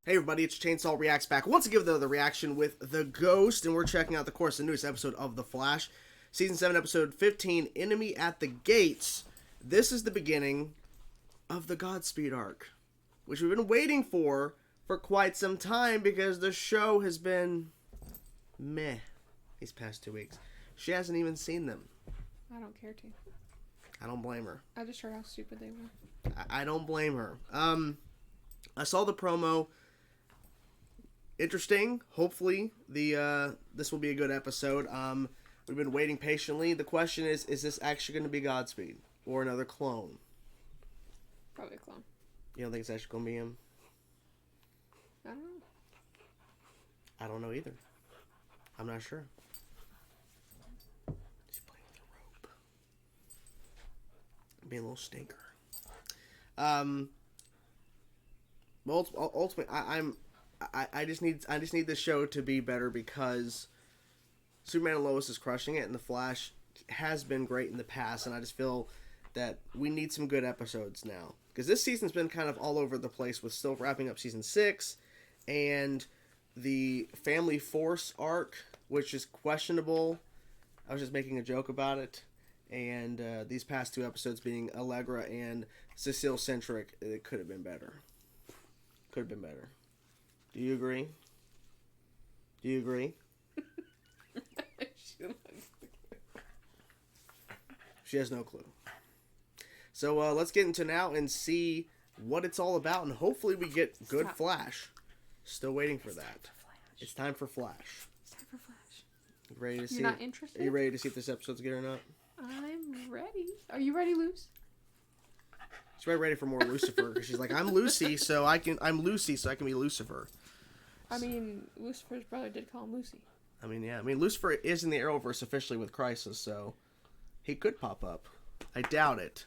Hey everybody, it's Chainsaw Reacts back once again with another reaction with The Ghost, and we're checking out, of course, the newest episode of The Flash. Season 7, Episode 15, Enemy at the Gates. This is the beginning of the Godspeed arc, which we've been waiting for quite some time because the show has been meh these past 2 weeks. She hasn't even seen them. I don't care to. I don't blame her. I just heard how stupid they were. I don't blame her. I saw the promo. Interesting. Hopefully this will be a good episode. We've been waiting patiently. The question is this actually going to be Godspeed or another clone? Probably a clone. You don't think it's actually going to be him? I don't know. I don't know either. I'm not sure. She's playing with the rope. Being a little stinker. Well, ultimately, I just need the show to be better because Superman and Lois is crushing it, and the Flash has been great in the past, and I just feel that we need some good episodes now because this season's been kind of all over the place with still wrapping up season 6 and the Family Force arc, which is questionable. I was just making a joke about it, and these past 2 episodes being Allegra and Cecile centric, it could have been better. Could have been better. Do you agree? Do you agree? She has no clue. So let's get into now and see what it's all about, and hopefully we get good Flash. Still waiting for that. It's time for Flash. It's time for Flash. You ready to see? You're not interested? Are you ready to see if this episode's good or not? I'm ready. Are you ready, Luce? She's ready for more Lucifer because she's like, I'm Lucy, so I can be Lucifer. I mean, Lucifer's brother did call him Lucy. I mean, yeah. I mean, Lucifer is in the Arrowverse officially with Crisis, so he could pop up. I doubt it,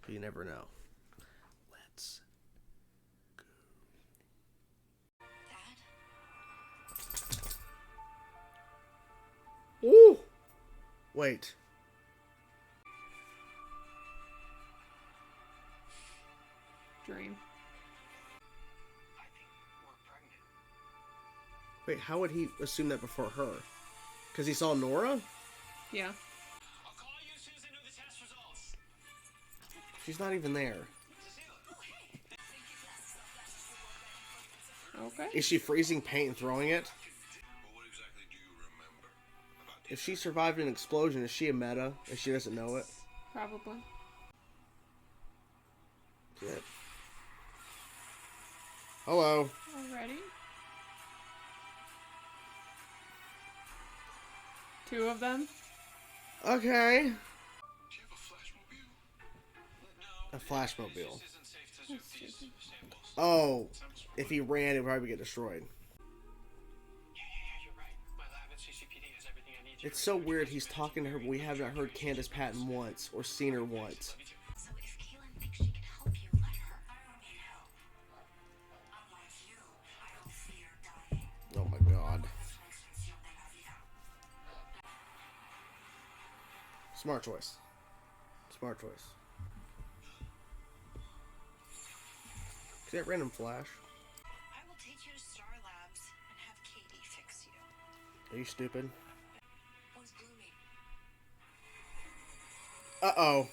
but you never know. Let's go. Ooh! Wait. Dream. Wait, how would he assume that before her? Because he saw Nora? Yeah. I'll call you as soon as I know the test results. She's not even there. Okay. Is she freezing paint and throwing it? Well, what exactly do you remember about the If she survived an explosion, is she a meta and she doesn't know it? Probably. Yeah. Hello. Already? 2 of them? Okay. Do you have a Flashmobile? A Flashmobile. It isn't safe to zoom these samples. Oh, if he ran, it would probably get destroyed. Yeah, you're right. My lab at CCPD has everything I need. It's so weird he's talking to her, but we have not heard Candace Patton once or seen her once. So if Kaylin thinks she can help you, let her. I don't need help. Unlike you, I don't fear dying. Oh my god. Smart choice. Smart choice. See that random flash? I will take you to Star Labs and have Katie fix you. Are you stupid? What's gloomy? Uh-oh.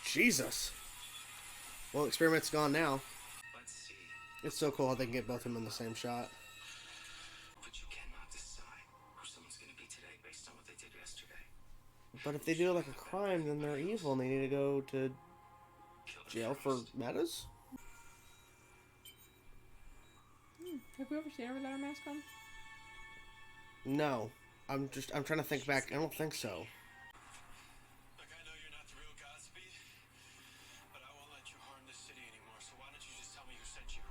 Jesus. Well, experiment's gone now. Let's see. It's so cool how they can get both of them in the same shot. But you cannot decide who someone's going to be today based on what they did yesterday. But if they do like a crime, then they're evil and they need to go to jail for metas? Have we ever seen her without her mask on? No. I'm trying to think back. I don't think so. Look, I know you're not the real Godspeed, but I won't let you harm this city anymore, so why don't you just tell me who sent you?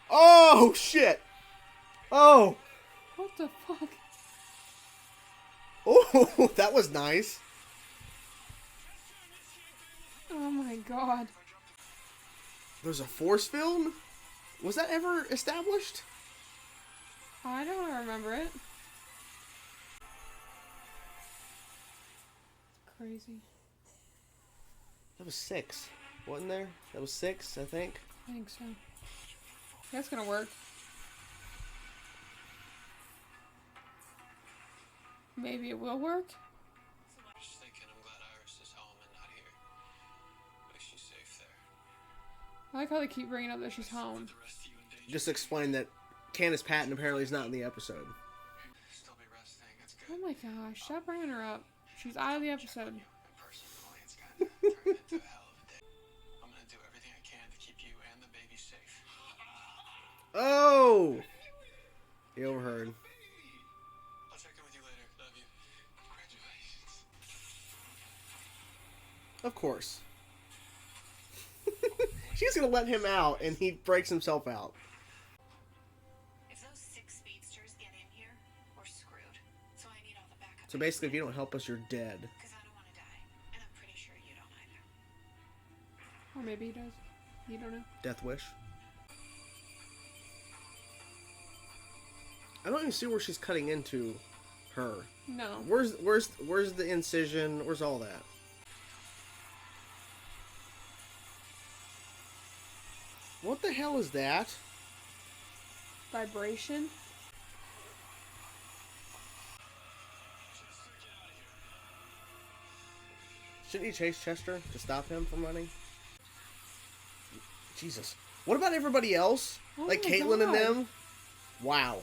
Oh, shit! Oh! What the fuck? Oh, that was nice. Oh my god. There's a force field? Was that ever established? I don't remember it. crazy. That was 6. Wasn't there? That was 6, I think. I think so. That's gonna work. Maybe it will work. I'm just thinking I'm glad Iris is home and not here. At least she's safe there. I like how they keep bringing up that she's home. The rest of you in danger. Just explain that Candace Patton apparently is not in the episode. Still be resting. It's good. Oh my gosh, stop bringing her up. She's out of the episode. And personally, it's kind of turned into a hell of a day. I'm gonna do everything I can to keep you and the baby safe. Oh! He overheard. I'll check in with you later. Love you. Congratulations. Of course. She's gonna let him out, and he breaks himself out. If those 6 speedsters get in here, we're screwed. So I need all the backup. So basically, if you don't help us, you're dead. Because I don't want to die. And I'm pretty sure you don't either. Or maybe he does. You don't know. Death wish. I don't even see where she's cutting into her. No. Where's the incision? Where's all that? What the hell is that? Vibration? Shouldn't he chase Chester to stop him from running? Jesus. What about everybody else? Oh Like my Caitlyn and God. them? Wow.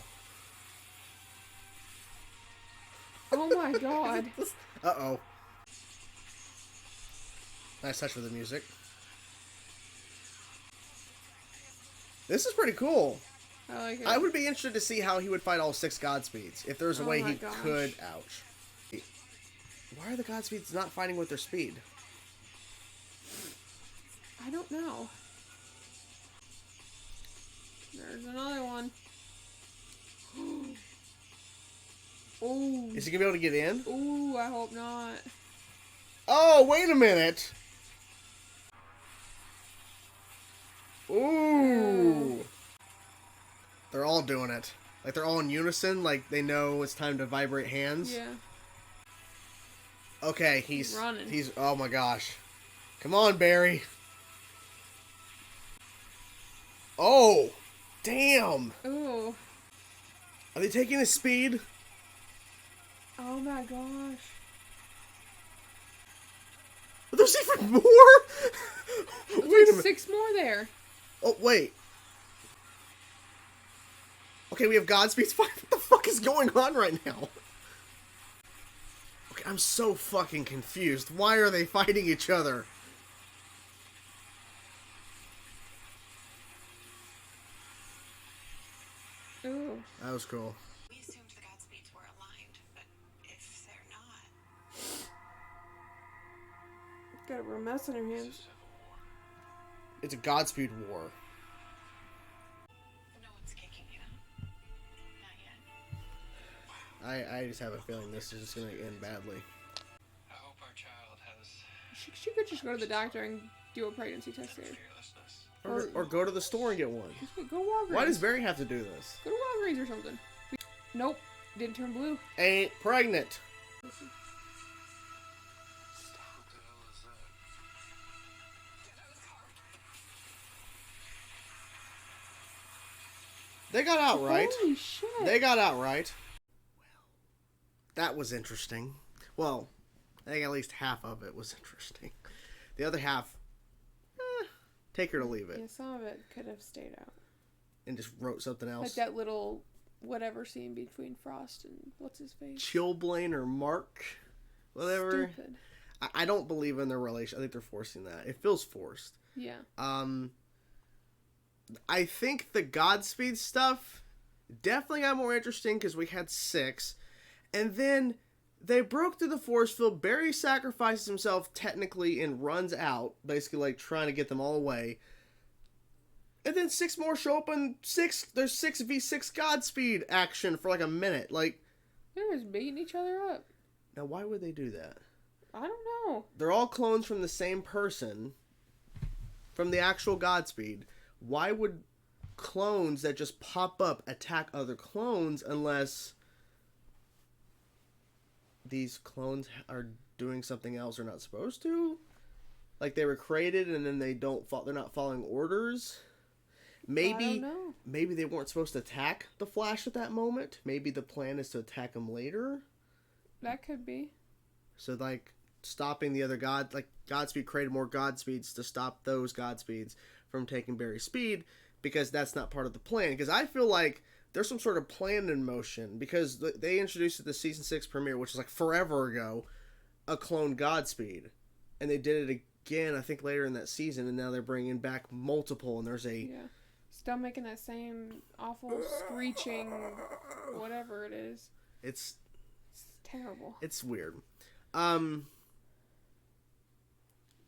Oh my god. Uh-oh. Nice touch with the music. This is pretty cool. I like it. I would be interested to see how he would fight all 6 Godspeeds. If there's a Oh way my he gosh. could. Ouch. Why are the Godspeeds not fighting with their speed? I don't know. There's another one. Oh. Is he gonna be able to get in? Ooh, I hope not. Oh, wait a minute. Ooh. They're all doing it. Like they're all in unison. Like they know it's time to vibrate hands. Yeah. Okay, he's running. Oh my gosh. Come on, Barry. Oh, damn. Ooh. Are they taking his speed? Oh my gosh. There's even more? There's Wait a like minute. 6 more there. Oh, wait. Okay, we have Godspeed's fight. What the fuck is going on right now? Okay, I'm so fucking confused. Why are they fighting each other? Ooh. That was cool. We assumed the Godspeeds were aligned, but if they're not, Got a real mess in her hands. It's a Godspeed war. no one's kicking it out. Not yet. I just have a feeling this is just gonna end badly. I hope our child has She could just go to the doctor and do a pregnancy test there. fearlessness. Or go to the store and get one. Just go to Walgreens. Why does Barry have to do this? Go to Walgreens or something. Nope. Didn't turn blue. Ain't pregnant. What the hell is that? They got out right. Holy shit. They got out right. Well, that was interesting. Well, I think at least half of it was interesting. The other half, take her to leave it. Yeah, some of it could have stayed out. And just wrote something Like else. that little whatever scene between Frost and what's his face? Chilblain or Mark, whatever. Stupid. I don't believe in their relation. I think they're forcing that. It feels forced. Yeah. I think the Godspeed stuff definitely got more interesting because we had 6. And then they broke through the force field. Barry sacrifices himself technically and runs out, basically like trying to get them all away. And then 6 more show up and there's 6v6 Godspeed action for like a minute. Like, They're just beating each other up. now why would they do that? I don't know. They're all clones from the same person, from the actual Godspeed. Why would clones that just pop up attack other clones unless these clones are doing something else they're not supposed to. Like they were created and then they're not following orders. I don't know. Maybe they weren't supposed to attack the Flash at that moment. Maybe the plan is to attack him later. That could be. So like stopping the other Godspeed created more Godspeeds to stop those Godspeeds from taking Barry's speed, because that's not part of the plan. Because I feel like there's some sort of plan in motion, because they introduced at the season 6 premiere, which is like forever ago, a clone Godspeed, and they did it again I think later in that season, and now they're bringing back multiple, and there's still making that same awful screeching whatever it is. It's terrible. It's weird.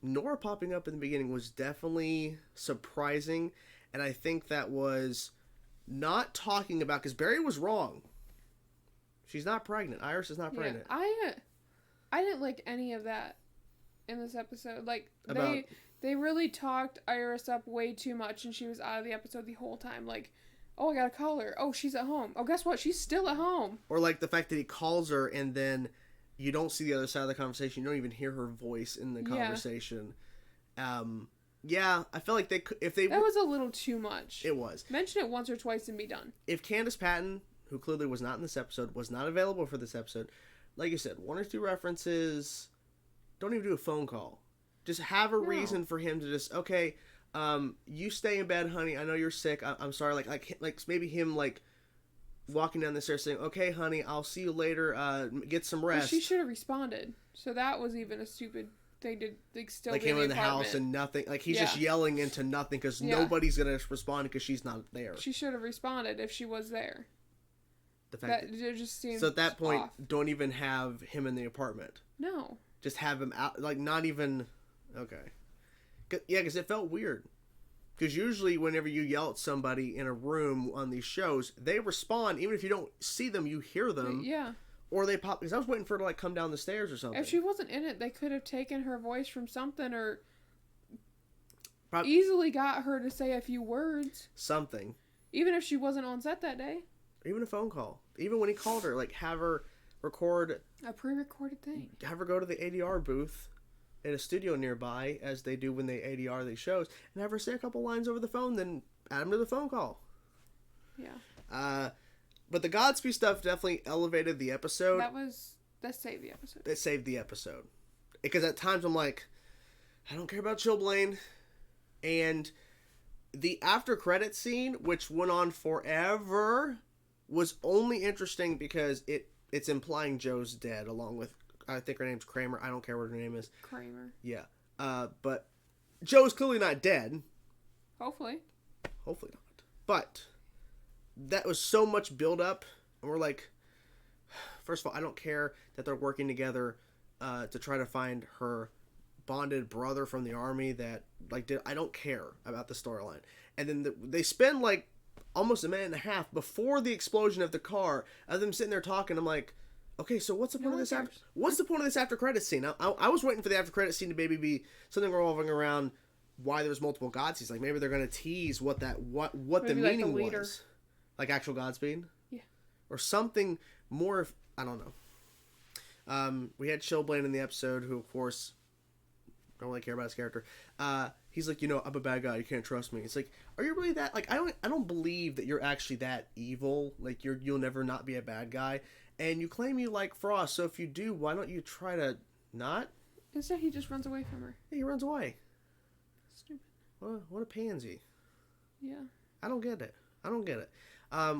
Nora popping up in the beginning was definitely surprising, and I think that was not talking about, because Barry was wrong. She's not pregnant. Iris is not pregnant. I didn't like any of that in this episode. Like About... they really talked Iris up way too much, and she was out of the episode the whole time. Like, oh, I gotta call her. Oh, she's at home. Oh, guess what? She's still at home. Or like the fact that he calls her and then you don't see the other side of the conversation. You don't even hear her voice in the conversation. Yeah, I feel like that was a little too much. It was. Mention it once or twice and be done. If Candace Patton, who clearly was not in this episode, was not available for this episode, like you said, 1 or 2 references. Don't even do a phone call. Just have a reason for him to just, okay, you stay in bed, honey. I know you're sick. I'm sorry. Like maybe him like walking down the stairs saying, okay, honey, I'll see you later. Get some rest. But she should have responded. So that was even a stupid thing to still like be him in in the apartment. house and nothing. Like he's just yelling into nothing because nobody's gonna respond because she's not there. She should have responded if she was there. The fact that it just seems so at that point, off. Don't even have him in the apartment. No. Just have him out. Like not even. Okay. Yeah, because it felt weird. Because usually whenever you yell at somebody in a room on these shows, they respond. Even if you don't see them, you hear them. Yeah. Or they pop. Because I was waiting for her to like come down the stairs or something. If she wasn't in it, they could have taken her voice from something or easily got her to say a few words. Something. Even if she wasn't on set that day. Even a phone call. Even when he called her, like have her record a pre-recorded thing. Have her go to the ADR booth at a studio nearby, as they do when they ADR these shows, and have her say a couple lines over the phone, then add them to the phone call. Yeah. But the Godspeed stuff definitely elevated the episode. That saved the episode. It saved the episode. Because at times I'm like, I don't care about Chillblaine. And the after credit scene, which went on forever, was only interesting because it's implying Joe's dead, along with, I think her name's Kramer. I don't care what her name is. Kramer. Yeah. But Joe's clearly not dead. Hopefully not. But that was so much build up, and we're like, first of all, I don't care that they're working together to try to find her bonded brother from the army that I don't care about the storyline. And then they spend like almost a minute and a half before the explosion of the car of them sitting there talking. I'm like, okay, so what's the point of this? What's the point of this after credits scene? I was waiting for the after credits scene to maybe be something revolving around why there's multiple Godspeeds. Like maybe they're gonna tease what the meaning was, like actual Godspeed, or something more. I don't know. We had Chillblaine in the episode, who of course don't really care about his character. He's like, I'm a bad guy. You can't trust me. It's like, are you really that? Like, I don't believe that you're actually that evil. Like you'll never not be a bad guy. And you claim you like Frost, so if you do, why don't you try to not? Instead, he just runs away from her. Yeah, he runs away. Stupid. What a pansy. Yeah. I don't get it.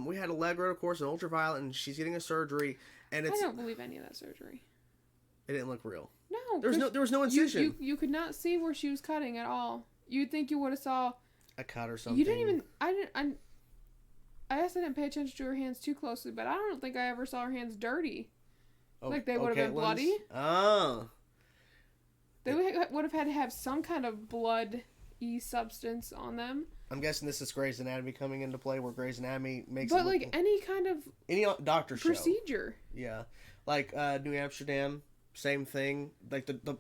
We had Allegra, of course, in Ultraviolet, and she's getting a surgery, and I don't believe any of that surgery. It didn't look real. No. There was no incision. You could not see where she was cutting at all. You'd think you would have saw a cut or something. You didn't even. I guess I didn't pay attention to her hands too closely, but I don't think I ever saw her hands dirty. Like they would have been bloody. Oh. They would have had to have some kind of blood-y substance on them. I'm guessing this is Grey's Anatomy coming into play, where Grey's Anatomy makes. But like any kind of doctor procedure. Show. Yeah, like New Amsterdam, same thing. Like the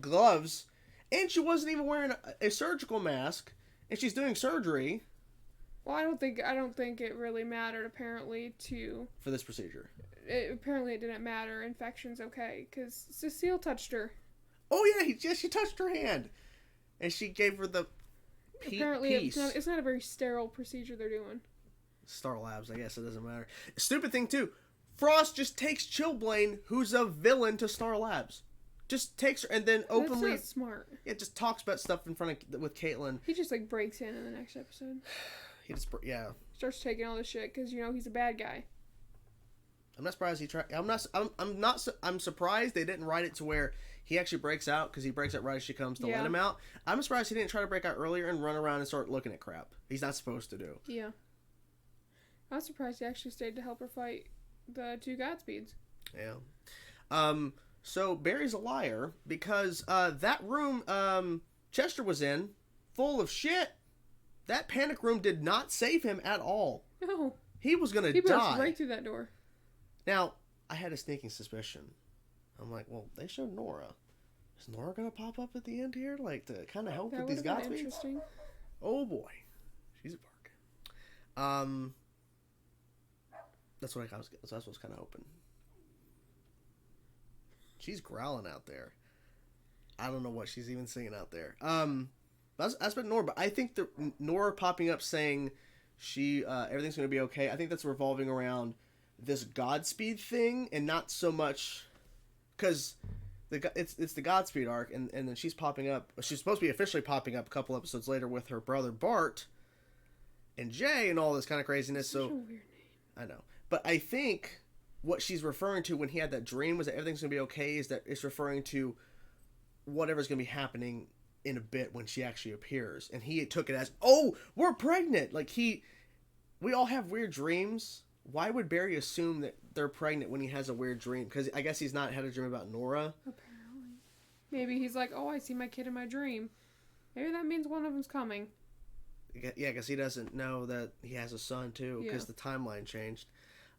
gloves, and she wasn't even wearing a surgical mask, and she's doing surgery. Well, I don't think it really mattered apparently to. For this procedure. Apparently it didn't matter. Infection's okay because Cecile touched her. Oh yeah, she touched her hand, and she gave her the Apparently piece. it's not a very sterile procedure they're doing. Star Labs, I guess it doesn't matter. Stupid thing too. Frost just takes Chillblaine, who's a villain, to Star Labs. Just takes her and then openly. That's not smart. Yeah, just talks about stuff in front of with Caitlin. He just like breaks in the next episode. He just Starts taking all this shit because he's a bad guy. I'm not surprised he tried. I'm surprised they didn't write it to where he actually breaks out, because he breaks out right as she comes to let him out. I'm surprised he didn't try to break out earlier and run around and start looking at crap. He's not supposed to do. Yeah. I'm surprised he actually stayed to help her fight the two Godspeeds. Yeah. So Barry's a liar because that room Chester was in, full of shit. That panic room did not save him at all. No. He was gonna He die. burst right through that door. Now, I had a sneaking suspicion. I'm like, well, they showed Nora. Is Nora gonna pop up at the end here, like to kind of help with these That would have been Godspeeds? interesting. Oh boy, she's a bark. That's what I was kind of hoping. She's growling out there. I don't know what she's even singing out there. That's been Nora, but I think the Nora popping up saying she everything's gonna be okay. I think that's revolving around this Godspeed thing, and not so much because it's the Godspeed arc, and then she's popping up. She's supposed to be officially popping up a couple episodes later with her brother Bart and Jay and all this kind of craziness. Such So a weird name. I know, but I think what she's referring to when he had that dream was that everything's gonna be okay. Is that it's referring to whatever's gonna be happening in a bit when she actually appears, and he took it as, oh, we're pregnant. Like we all have weird dreams. Why would Barry assume that they're pregnant when he has a weird dream? Because I guess he's not had a dream about Nora. Apparently. Maybe he's like, oh, I see my kid in my dream. Maybe that means one of them's coming. Yeah, because he doesn't know that he has a son too, because Yeah. the timeline changed.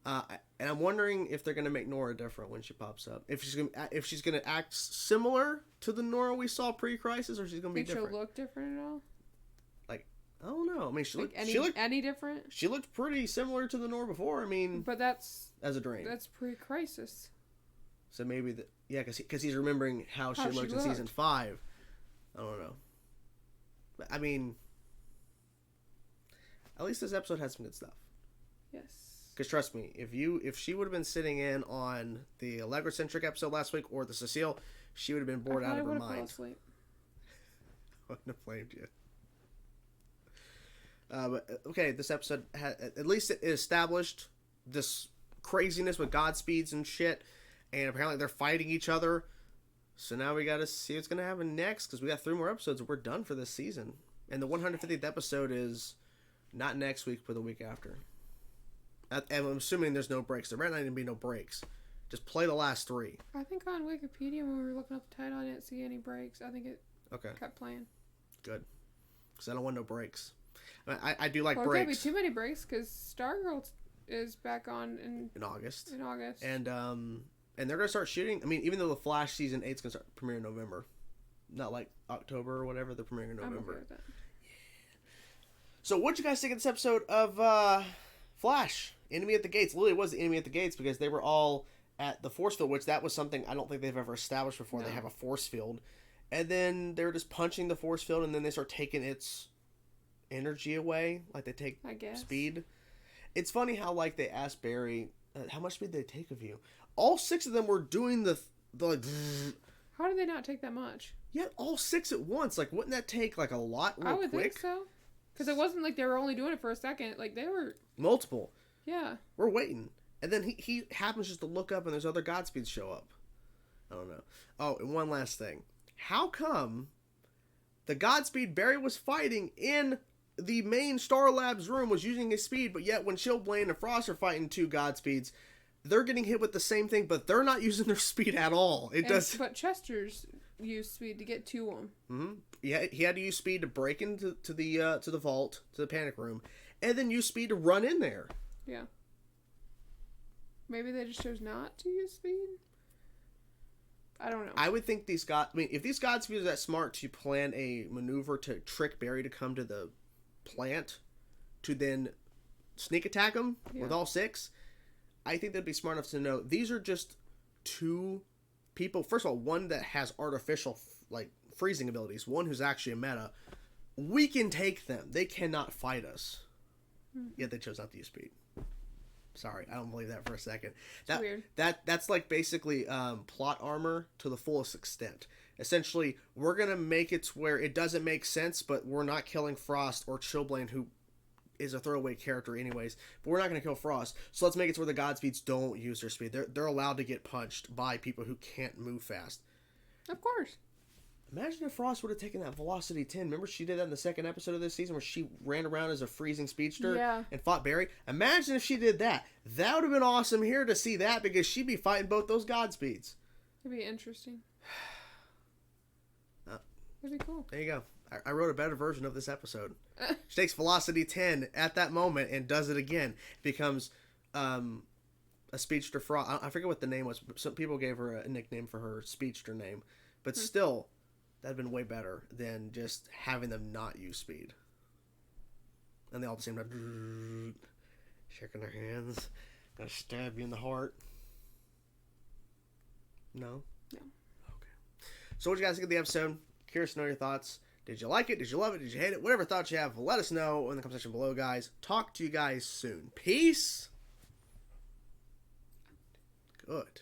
And I'm wondering if they're gonna make Nora different when she pops up. If she's gonna act similar to the Nora we saw pre-crisis, or she's gonna be Think different. she'll look different at all? I don't know. I mean, she Like looked any different? she looked pretty similar to the Nora before. I mean, But that's as a dream. pre-crisis. So maybe because he's remembering how she looked in season 5. I don't know. But, I mean, at least this episode had some good stuff. Yes. Because trust me, if she would have been sitting in on the Allegra-centric episode last week or the Cecile, she would have been bored out of her mind. Asleep. I wouldn't have blamed you. But okay, this episode at least it established this craziness with Godspeeds and shit, and apparently they're fighting each other. So now we got to see what's gonna happen next, because we got 3 more episodes and we're done for this season. And the 150th episode is not next week, but the week after. And I'm assuming there's no breaks. There might not even be no breaks. Just play the last 3. I think on Wikipedia when we were looking up the title, I didn't see any breaks. I think it Okay, kept playing. good. Because I don't want no breaks. I do like Well, there can't be breaks too many breaks because Stargirl is back on in August. And they're gonna start shooting. I mean, even though the Flash season 8's gonna start premiering in November, not like October or whatever. They're premiering in I'm November. okay with that. So, what'd you guys think of this episode of Flash? Enemy at the Gates. Literally was the enemy at the gates because they were all at the force field, which that was something I don't think they've ever established before. No. They have a force field, and then they're just punching the force field, and then they start taking its energy away, like they take I guess. speed. It's funny how like they asked Barry, how much speed did they take of you? All 6 of them were doing the like. How did they not take that much? Yeah, all 6 at once. Like, wouldn't that take like a lot real I would quick? think so. Because it wasn't like they were only doing it for a second. Like they were. Multiple. Yeah. We're waiting, and then he happens just to look up, and there's other Godspeeds show up. I don't know. Oh, and one last thing. How come the Godspeed Barry was fighting in the main Star Labs room was using his speed, but yet when Chillblaine and Frost are fighting 2 Godspeeds, they're getting hit with the same thing, but they're not using their speed at all. But Chester's used speed to get to him. Mm-hmm. Yeah, he had to use speed to break into the vault, to the panic room, and then use speed to run in there. Yeah. Maybe they just chose not to use speed? I don't know. I would think if these Godspeeds are that smart to plan a maneuver to trick Barry to come to the plant to then sneak attack them with Yeah. all 6, I think they'd be smart enough to know these are just 2 people. First of all, one that has artificial like freezing abilities, one who's actually a meta. We can take them. They cannot fight us. Yet they chose not to use speed. Sorry, I don't believe that for a second. Weird. That's like basically plot armor to the fullest extent. Essentially, we're gonna make it to where it doesn't make sense, but we're not killing Frost or Chillblaine, who is a throwaway character anyways. But we're not gonna kill Frost, so let's make it to where the Godspeeds don't use their speed. They're allowed to get punched by people who can't move fast. Of course. Imagine if Frost would have taken that Velocity 10. Remember she did that in the second episode of this season where she ran around as a freezing speedster and fought Barry? Imagine if she did that. That would have been awesome here to see that because she'd be fighting both those Godspeeds. It'd be interesting. It'd be cool. There you go. I wrote a better version of this episode. She takes Velocity 10 at that moment and does it again. It becomes a Speedster Frost. I forget what the name was. But some people gave her a nickname for her Speedster name. But still, that'd been way better than just having them not use speed. And they all at the same time, shaking their hands, gonna stab you in the heart. No? No. Okay. So what you guys think of the episode? Curious to know your thoughts. Did you like it? Did you love it? Did you hate it? Whatever thoughts you have, let us know in the comment section below, guys. Talk to you guys soon. Peace. Good.